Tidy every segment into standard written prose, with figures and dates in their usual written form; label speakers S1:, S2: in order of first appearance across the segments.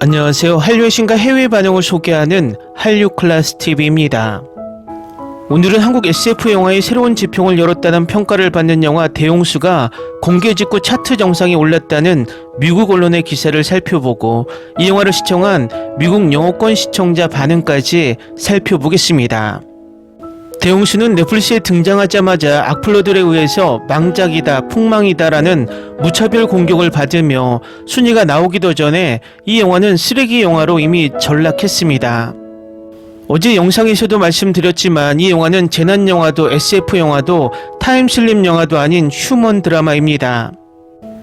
S1: 안녕하세요. 한류의 신과 해외 반응을 소개하는 한류클래스TV입니다. 오늘은 한국 SF 영화의 새로운 지평을 열었다는 평가를 받는 영화 대홍수가 공개 직후 차트 정상에 올랐다는 미국 언론의 기사를 살펴보고 이 영화를 시청한 미국 영어권 시청자 반응까지 살펴보겠습니다. 대홍수는 넷플릭스에 등장하자마자 악플러들에 의해서 망작이다, 폭망이다라는 무차별 공격을 받으며 순위가 나오기도 전에 이 영화는 쓰레기 영화로 이미 전락했습니다. 어제 영상에서도 말씀드렸지만 이 영화는 재난 영화도 SF 영화도 타임슬립 영화도 아닌 휴먼 드라마입니다.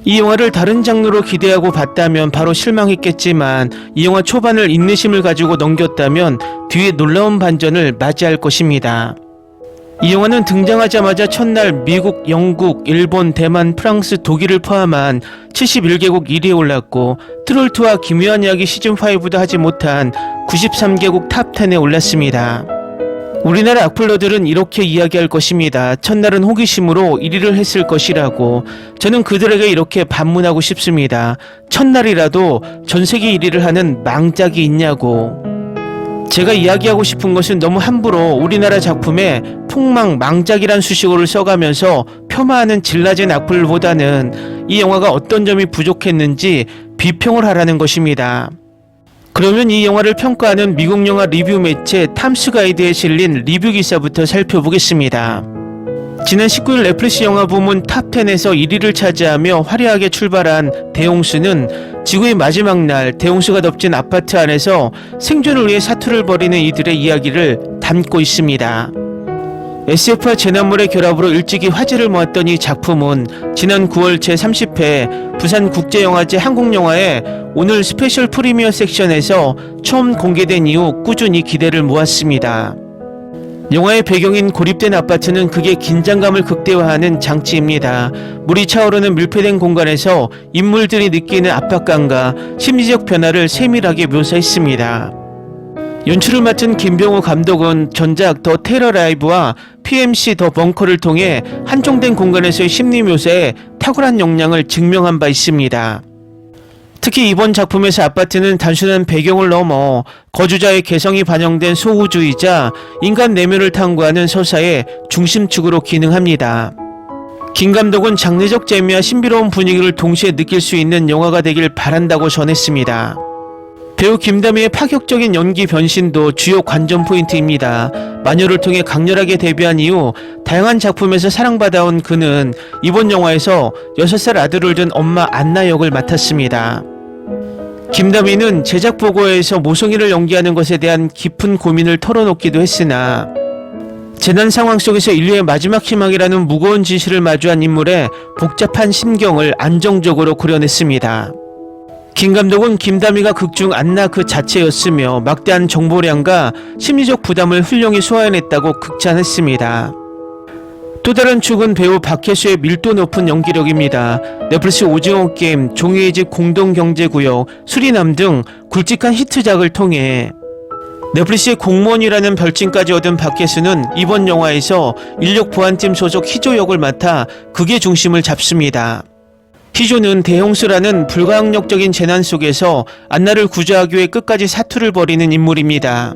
S1: 이 영화를 다른 장르로 기대하고 봤다면 바로 실망했겠지만 이 영화 초반을 인내심을 가지고 넘겼다면 뒤에 놀라운 반전을 맞이할 것입니다. 이 영화는 등장하자마자 첫날 미국, 영국, 일본, 대만, 프랑스, 독일을 포함한 71개국 1위에 올랐고 트롤트와 기묘한 이야기 시즌5도 하지 못한 93개국 탑10에 올랐습니다. 우리나라 악플러들은 이렇게 이야기할 것입니다. 첫날은 호기심으로 1위를 했을 것이라고. 저는 그들에게 이렇게 반문하고 싶습니다. 첫날이라도 전세계 1위를 하는 망작이 있냐고. 제가 이야기하고 싶은 것은 너무 함부로 우리나라 작품에 폭망, 망작이란 수식어를 써가면서 폄하하는 질라진 악플보다는 이 영화가 어떤 점이 부족했는지 비평을 하라는 것입니다. 그러면 이 영화를 평가하는 미국 영화 리뷰 매체 탐스 가이드에 실린 리뷰 기사부터 살펴보겠습니다. 지난 19일 넷플릭스 영화 부문 탑10에서 1위를 차지하며 화려하게 출발한 대홍수는 지구의 마지막 날 대홍수가 덮친 아파트 안에서 생존을 위해 사투를 벌이는 이들의 이야기를 담고 있습니다. SF와 재난물의 결합으로 일찍이 화제를 모았던 이 작품은 지난 9월 제30회 부산국제영화제 한국영화의 오늘 스페셜 프리미어 섹션에서 처음 공개된 이후 꾸준히 기대를 모았습니다. 영화의 배경인 고립된 아파트는 극의 긴장감을 극대화하는 장치입니다. 물이 차오르는 밀폐된 공간에서 인물들이 느끼는 압박감과 심리적 변화를 세밀하게 묘사했습니다. 연출을 맡은 김병호 감독은 전작 더 테러 라이브와 PMC 더 벙커를 통해 한정된 공간에서의 심리 묘사에 탁월한 역량을 증명한 바 있습니다. 특히 이번 작품에서 아파트는 단순한 배경을 넘어 거주자의 개성이 반영된 소우주의자, 인간 내면을 탐구하는 서사의 중심축으로 기능합니다. 김 감독은 장르적 재미와 신비로운 분위기를 동시에 느낄 수 있는 영화가 되길 바란다고 전했습니다. 배우 김다미의 파격적인 연기 변신도 주요 관전 포인트입니다. 마녀를 통해 강렬하게 데뷔한 이후 다양한 작품에서 사랑받아온 그는 이번 영화에서 6살 아들을 둔 엄마 안나 역을 맡았습니다. 김다미는 제작 보고회에서 모성이를 연기하는 것에 대한 깊은 고민을 털어놓기도 했으나 재난 상황 속에서 인류의 마지막 희망이라는 무거운 진실을 마주한 인물의 복잡한 심경을 안정적으로 그려냈습니다. 김 감독은 김다미가 극중 안나 그 자체였으며 막대한 정보량과 심리적 부담을 훌륭히 소화해냈다고 극찬했습니다. 또 다른 축은 배우 박혜수의 밀도 높은 연기력입니다. 넷플릭스 오징어 게임, 종이의 집 공동경제구역, 수리남 등 굵직한 히트작을 통해 넷플릭스의 공무원이라는 별칭까지 얻은 박혜수는 이번 영화에서 인력 보안팀 소속 희조 역을 맡아 극의 중심을 잡습니다. 희조는 대홍수라는 불가항력적인 재난 속에서 안나를 구조하기 위해 끝까지 사투를 벌이는 인물입니다.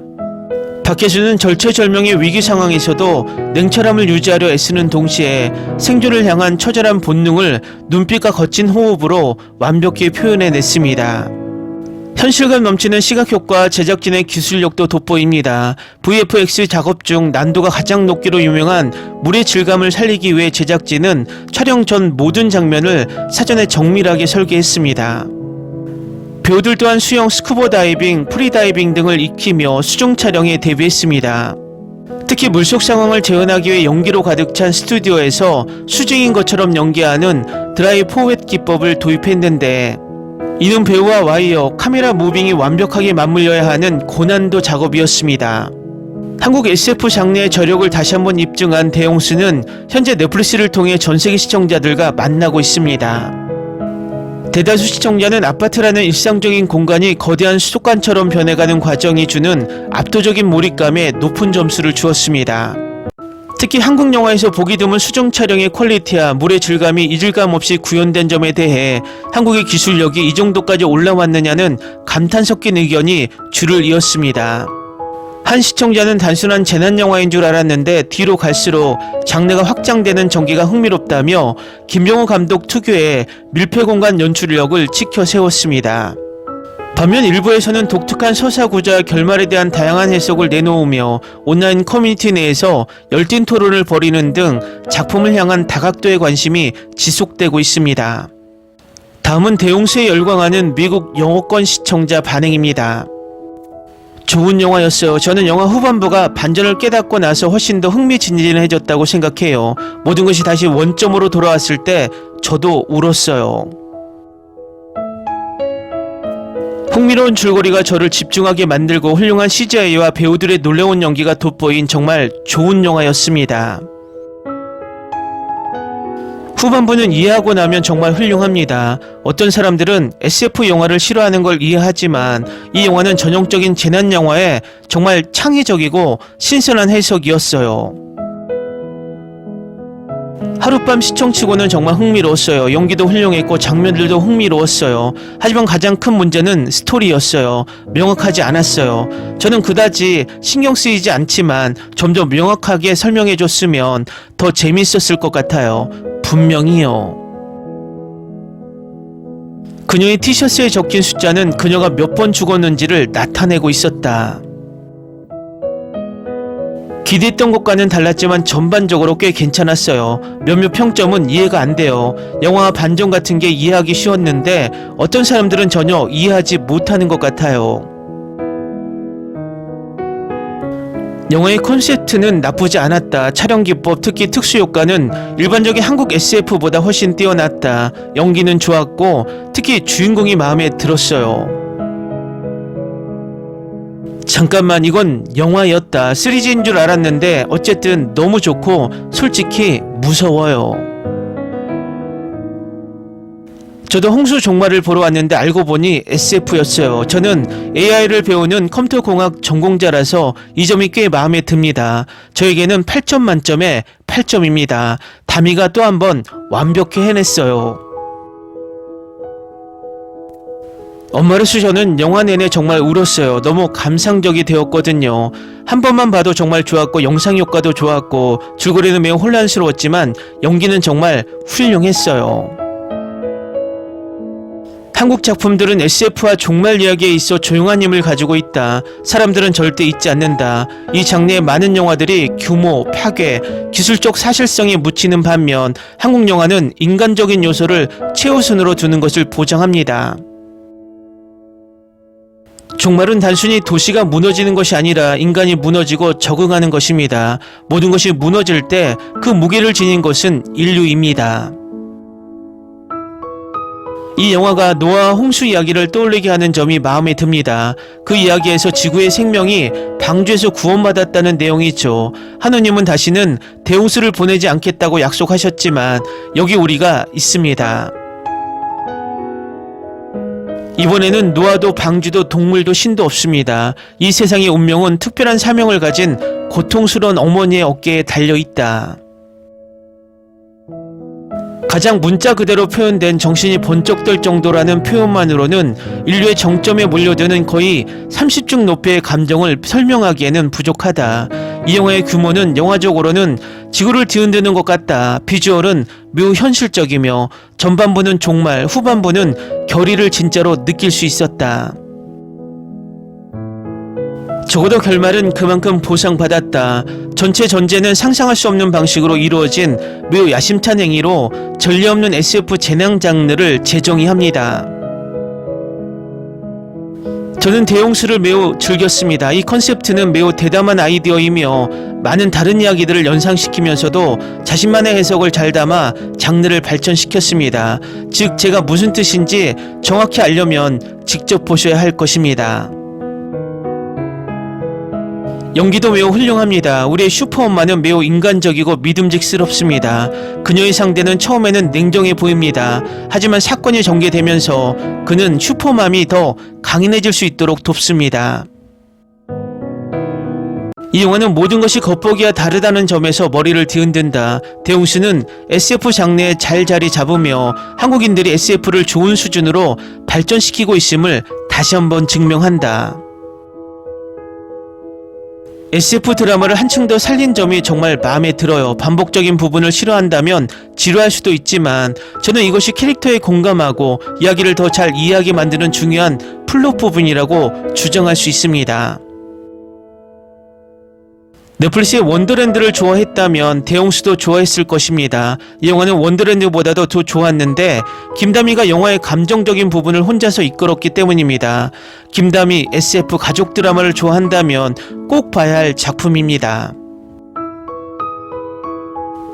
S1: 박혜수는 절체절명의 위기 상황에서도 냉철함을 유지하려 애쓰는 동시에 생존을 향한 처절한 본능을 눈빛과 거친 호흡으로 완벽히 표현해냈습니다. 현실감 넘치는 시각효과, 제작진의 기술력도 돋보입니다. VFX 작업 중 난도가 가장 높기로 유명한 물의 질감을 살리기 위해 제작진은 촬영 전 모든 장면을 사전에 정밀하게 설계했습니다. 배우들 또한 수영, 스쿠버 다이빙, 프리다이빙 등을 익히며 수중 촬영에 데뷔했습니다. 특히 물속 상황을 재현하기 위해 연기로 가득 찬 스튜디오에서 수중인 것처럼 연기하는 드라이 포맷 기법을 도입했는데 이는 배우와 와이어, 카메라 무빙이 완벽하게 맞물려야 하는 고난도 작업이었습니다. 한국 SF 장르의 저력을 다시 한번 입증한 대홍수는 현재 넷플릭스를 통해 전세계 시청자들과 만나고 있습니다. 대다수 시청자는 아파트라는 일상적인 공간이 거대한 수도관처럼 변해가는 과정이 주는 압도적인 몰입감에 높은 점수를 주었습니다. 특히 한국 영화에서 보기 드문 수중 촬영의 퀄리티와 물의 질감이 이질감 없이 구현된 점에 대해 한국의 기술력이 이 정도까지 올라왔느냐는 감탄 섞인 의견이 줄을 이었습니다. 한 시청자는 단순한 재난 영화인 줄 알았는데 뒤로 갈수록 장르가 확장되는 전개가 흥미롭다며 김병호 감독 특유의 밀폐공간 연출력을 지켜 세웠습니다. 반면 일부에서는 독특한 서사 구조와 결말에 대한 다양한 해석을 내놓으며 온라인 커뮤니티 내에서 열띤 토론을 벌이는 등 작품을 향한 다각도의 관심이 지속되고 있습니다. 다음은 대용수에 열광하는 미국 영어권 시청자 반응입니다. 좋은 영화였어요. 저는 영화 후반부가 반전을 깨닫고 나서 훨씬 더 흥미진진해졌다고 생각해요. 모든 것이 다시 원점으로 돌아왔을 때 저도 울었어요. 흥미로운 줄거리가 저를 집중하게 만들고 훌륭한 CGI와 배우들의 놀라운 연기가 돋보인 정말 좋은 영화였습니다. 후반부는 이해하고 나면 정말 훌륭합니다. 어떤 사람들은 SF 영화를 싫어하는 걸 이해하지만 이 영화는 전형적인 재난 영화에 정말 창의적이고 신선한 해석이었어요. 하룻밤 시청치고는 정말 흥미로웠어요. 연기도 훌륭했고 장면들도 흥미로웠어요. 하지만 가장 큰 문제는 스토리였어요. 명확하지 않았어요. 저는 그다지 신경 쓰이지 않지만 좀 더 명확하게 설명해줬으면 더 재밌었을 것 같아요. 분명히요. 그녀의 티셔츠에 적힌 숫자는 그녀가 몇 번 죽었는지를 나타내고 있었다. 기대했던 것과는 달랐지만 전반적으로 꽤 괜찮았어요. 몇몇 평점은 이해가 안 돼요. 영화와 반전 같은 게 이해하기 쉬웠는데 어떤 사람들은 전혀 이해하지 못하는 것 같아요. 영화의 콘셉트는 나쁘지 않았다. 촬영 기법, 특히 특수효과는 일반적인 한국 SF보다 훨씬 뛰어났다. 연기는 좋았고 특히 주인공이 마음에 들었어요. 잠깐만, 이건 영화였다. 3G인 줄 알았는데 어쨌든 너무 좋고 솔직히 무서워요. 저도 홍수 종말을 보러 왔는데 알고 보니 SF였어요. 저는 AI를 배우는 컴퓨터공학 전공자라서 이 점이 꽤 마음에 듭니다. 저에게는 8점 만점에 8점입니다. 다미가 또 한 번 완벽히 해냈어요. 엄마로서 저는 영화 내내 정말 울었어요. 너무 감상적이 되었거든요. 한 번만 봐도 정말 좋았고 영상 효과도 좋았고 줄거리는 매우 혼란스러웠지만 연기는 정말 훌륭했어요. 한국 작품들은 SF와 종말 이야기에 있어 조용한 힘을 가지고 있다. 사람들은 절대 잊지 않는다. 이 장르의 많은 영화들이 규모, 파괴, 기술적 사실성에 묻히는 반면 한국 영화는 인간적인 요소를 최우선으로 두는 것을 보장합니다. 종말은 단순히 도시가 무너지는 것이 아니라 인간이 무너지고 적응하는 것입니다. 모든 것이 무너질 때 그 무게를 지닌 것은 인류입니다. 이 영화가 노아와 홍수 이야기를 떠올리게 하는 점이 마음에 듭니다. 그 이야기에서 지구의 생명이 방주에서 구원받았다는 내용이 있죠. 하느님은 다시는 대홍수를 보내지 않겠다고 약속하셨지만 여기 우리가 있습니다. 이번에는 노아도 방주도 동물도 신도 없습니다. 이 세상의 운명은 특별한 사명을 가진 고통스러운 어머니의 어깨에 달려있다. 가장 문자 그대로 표현된 정신이 번쩍 들 정도라는 표현만으로는 인류의 정점에 몰려드는 거의 30중 높이의 감정을 설명하기에는 부족하다. 이 영화의 규모는 영화적으로는 지구를 뒤흔드는 것 같다. 비주얼은 매우 현실적이며 전반부는 종말, 후반부는 결의를 진짜로 느낄 수 있었다. 적어도 결말은 그만큼 보상받았다. 전체 전제는 상상할 수 없는 방식으로 이루어진 매우 야심찬 행위로 전례 없는 SF 재난 장르를 재정의합니다. 저는 대홍수를 매우 즐겼습니다. 이 컨셉트는 매우 대담한 아이디어이며 많은 다른 이야기들을 연상시키면서도 자신만의 해석을 잘 담아 장르를 발전시켰습니다. 즉 제가 무슨 뜻인지 정확히 알려면 직접 보셔야 할 것입니다. 연기도 매우 훌륭합니다. 우리의 슈퍼엄마는 매우 인간적이고 믿음직스럽습니다. 그녀의 상대는 처음에는 냉정해 보입니다. 하지만 사건이 전개되면서 그는 슈퍼맘이 더 강인해질 수 있도록 돕습니다. 이 영화는 모든 것이 겉보기와 다르다는 점에서 머리를 뒤흔든다. 대웅수는 SF 장르에 잘 자리 잡으며 한국인들이 SF를 좋은 수준으로 발전시키고 있음을 다시 한번 증명한다. SF 드라마를 한층 더 살린 점이 정말 마음에 들어요. 반복적인 부분을 싫어한다면 지루할 수도 있지만 저는 이것이 캐릭터에 공감하고 이야기를 더 잘 이해하게 만드는 중요한 플롯 부분이라고 주장할 수 있습니다. 넷플릭스의 원더랜드를 좋아했다면 대용수도 좋아했을 것입니다. 이 영화는 원더랜드보다도 더 좋았는데 김다미가 영화의 감정적인 부분을 혼자서 이끌었기 때문입니다. 김다미 SF 가족 드라마를 좋아한다면 꼭 봐야 할 작품입니다.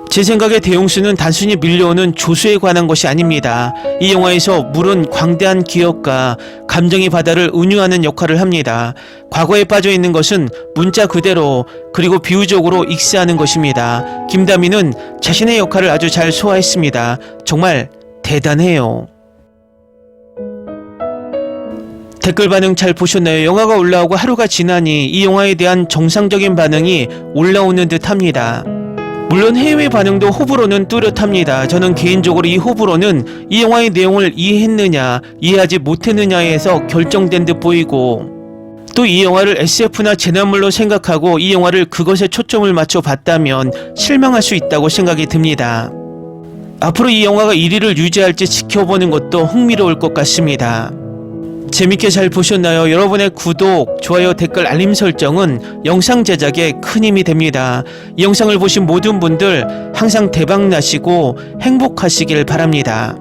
S1: 제 생각에 대용수는 단순히 밀려오는 조수에 관한 것이 아닙니다. 이 영화에서 물은 광대한 기억과 감정의 바다를 은유하는 역할을 합니다. 과거에 빠져있는 것은 문자 그대로 그리고 비유적으로 익스하는 것입니다. 김다미는 자신의 역할을 아주 잘 소화했습니다. 정말 대단해요. 댓글 반응 잘 보셨나요? 영화가 올라오고 하루가 지나니 이 영화에 대한 정상적인 반응이 올라오는 듯 합니다. 물론 해외 반응도 호불호는 뚜렷합니다. 저는 개인적으로 이 호불호는 이 영화의 내용을 이해했느냐 이해하지 못했느냐에서 결정된 듯 보이고 또 이 영화를 SF나 재난물로 생각하고 이 영화를 그것에 초점을 맞춰 봤다면 실망할 수 있다고 생각이 듭니다. 앞으로 이 영화가 1위를 유지할지 지켜보는 것도 흥미로울 것 같습니다. 재밌게 잘 보셨나요? 여러분의 구독, 좋아요, 댓글, 알림 설정은 영상 제작에 큰 힘이 됩니다. 이 영상을 보신 모든 분들 항상 대박 나시고 행복하시길 바랍니다.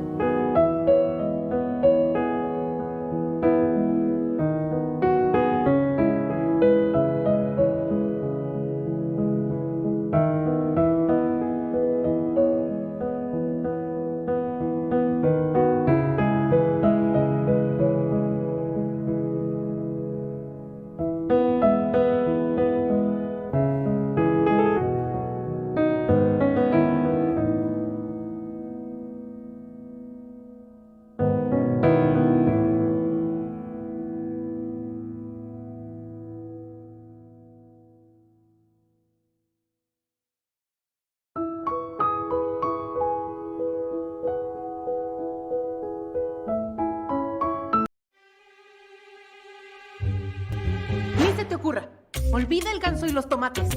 S2: Ni se te ocurra. Olvida el ganso y los tomates.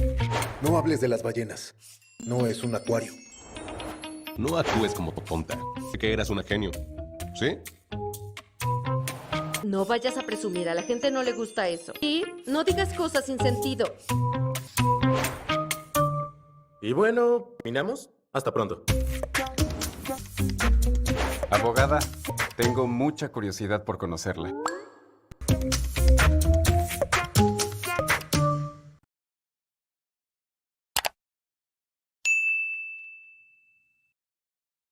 S3: No hables de las ballenas. No es un acuario.
S4: No actúes como tonta. Que eras una genio. ¿Sí?
S5: No vayas a presumir, a la gente no le gusta eso. Y no digas cosas sin sentido.
S6: Y bueno, ¿terminamos? Hasta pronto.
S7: Abogada, tengo mucha curiosidad por conocerla.